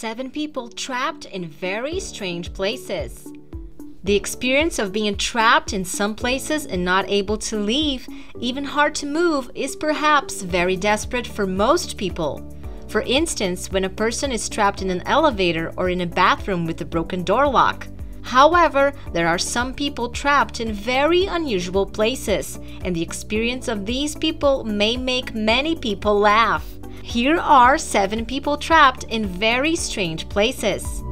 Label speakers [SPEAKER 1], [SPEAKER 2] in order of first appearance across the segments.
[SPEAKER 1] 7 people trapped in very strange places. The experience of being trapped in some places and not able to leave, even hard to move, is perhaps very desperate for most people. For instance, when a person is trapped in an elevator or in a bathroom with a broken door lock. However, there are some people trapped in very unusual places, and the experience of these people may make many people laugh. Here are 7 people trapped in very strange places.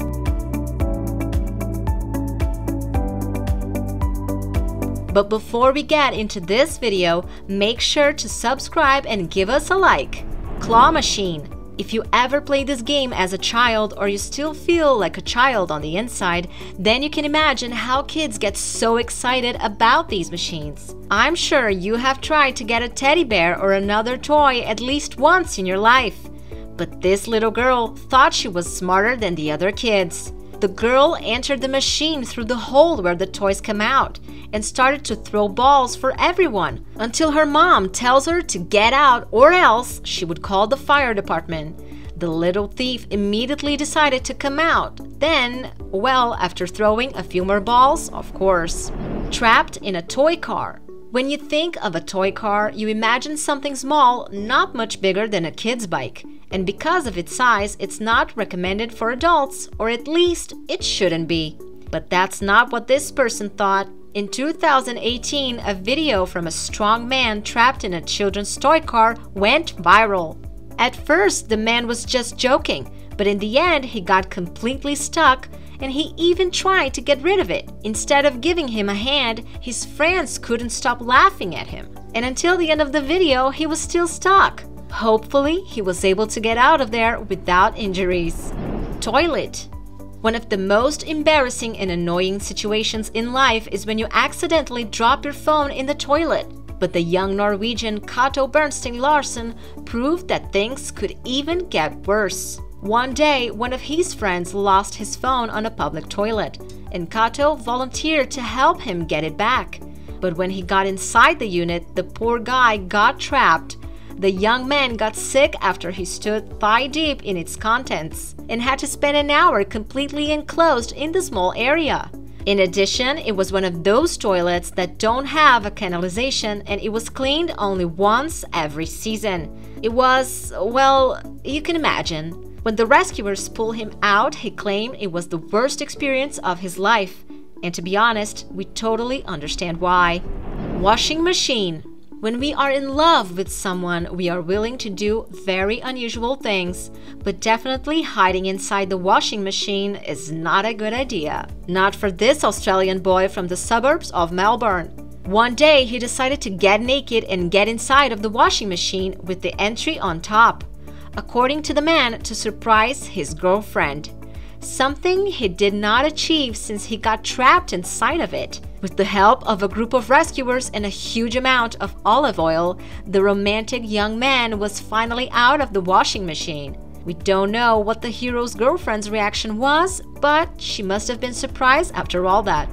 [SPEAKER 1] But before we get into this video, make sure to subscribe and give us a like. Claw Machine. If you ever played this game as a child or you still feel like a child on the inside, then you can imagine how kids get so excited about these machines. I'm sure you have tried to get a teddy bear or another toy at least once in your life. But this little girl thought she was smarter than the other kids. The girl entered the machine through the hole where the toys come out and started to throw balls for everyone until her mom tells her to get out or else she would call the fire department. The little thief immediately decided to come out. Then, well, after throwing a few more balls, of course. Trapped in a toy car. When you think of a toy car, you imagine something small, not much bigger than a kid's bike. And because of its size, it's not recommended for adults, or at least it shouldn't be. But that's not what this person thought. In 2018, a video from a strong man trapped in a children's toy car went viral. At first, the man was just joking, but in the end, he got completely stuck, and he even tried to get rid of it. Instead of giving him a hand, his friends couldn't stop laughing at him. And until the end of the video, he was still stuck. Hopefully, he was able to get out of there without injuries. Toilet. One of the most embarrassing and annoying situations in life is when you accidentally drop your phone in the toilet. But the young Norwegian Cato Bernstein Larsen proved that things could even get worse. One day, one of his friends lost his phone on a public toilet, and Cato volunteered to help him get it back. But when he got inside the unit, the poor guy got trapped. The young man got sick after he stood thigh-deep in its contents and had to spend an hour completely enclosed in the small area. In addition, it was one of those toilets that don't have a canalization, and it was cleaned only once every season. It was, well, you can imagine. When the rescuers pulled him out, he claimed it was the worst experience of his life. And to be honest, we totally understand why. Washing machine. When we are in love with someone, we are willing to do very unusual things, but definitely hiding inside the washing machine is not a good idea. Not for this Australian boy from the suburbs of Melbourne. One day, he decided to get naked and get inside of the washing machine with the entry on top, according to the man, to surprise his girlfriend. Something he did not achieve since he got trapped inside of it. With the help of a group of rescuers and a huge amount of olive oil, the romantic young man was finally out of the washing machine. We don't know what the hero's girlfriend's reaction was, but she must have been surprised after all that.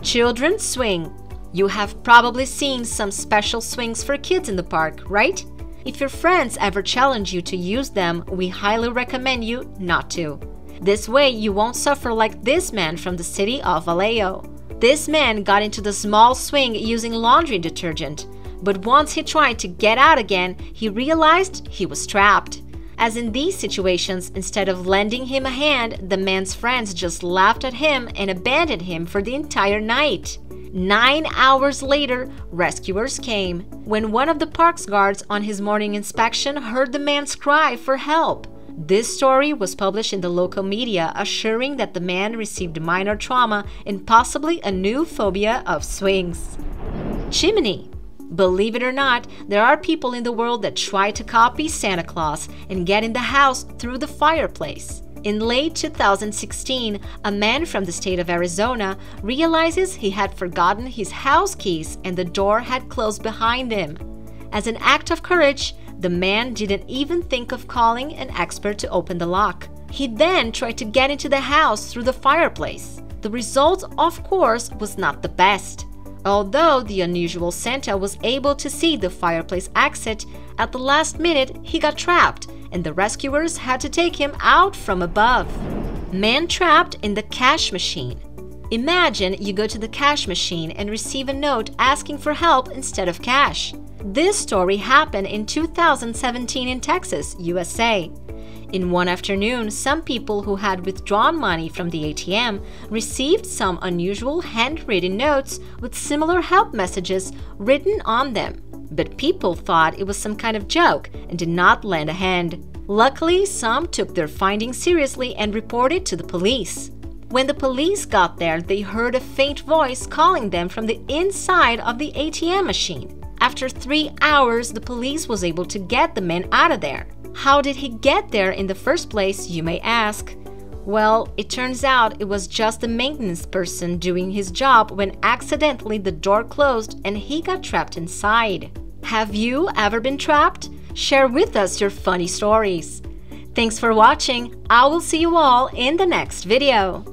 [SPEAKER 1] Children's swing. You have probably seen some special swings for kids in the park, right? If your friends ever challenge you to use them, we highly recommend you not to. This way, you won't suffer like this man from the city of Vallejo. This man got into the small swing using laundry detergent, but once he tried to get out again, he realized he was trapped. As in these situations, instead of lending him a hand, the man's friends just laughed at him and abandoned him for the entire night. 9 hours later, rescuers came, when one of the park's guards on his morning inspection heard the man's cry for help. This story was published in the local media, assuring that the man received minor trauma and possibly a new phobia of swings. Chimney. Believe it or not, there are people in the world that try to copy Santa Claus and get in the house through the fireplace. In late 2016, a man from the state of Arizona realizes he had forgotten his house keys and the door had closed behind him. As an act of courage, the man didn't even think of calling an expert to open the lock. He then tried to get into the house through the fireplace. The result, of course, was not the best. Although the unusual Santa was able to see the fireplace exit, at the last minute he got trapped and the rescuers had to take him out from above. Man trapped in the cash machine. Imagine you go to the cash machine and receive a note asking for help instead of cash. This story happened in 2017 in Texas, USA. In one afternoon, some people who had withdrawn money from the ATM received some unusual handwritten notes with similar help messages written on them. But people thought it was some kind of joke and did not lend a hand. Luckily, some took their findings seriously and reported to the police. When the police got there, they heard a faint voice calling them from the inside of the ATM machine. After 3 hours, the police was able to get the man out of there. How did he get there in the first place, you may ask? Well, it turns out it was just the maintenance person doing his job when accidentally the door closed and he got trapped inside. Have you ever been trapped? Share with us your funny stories. Thanks for watching. I will see you all in the next video.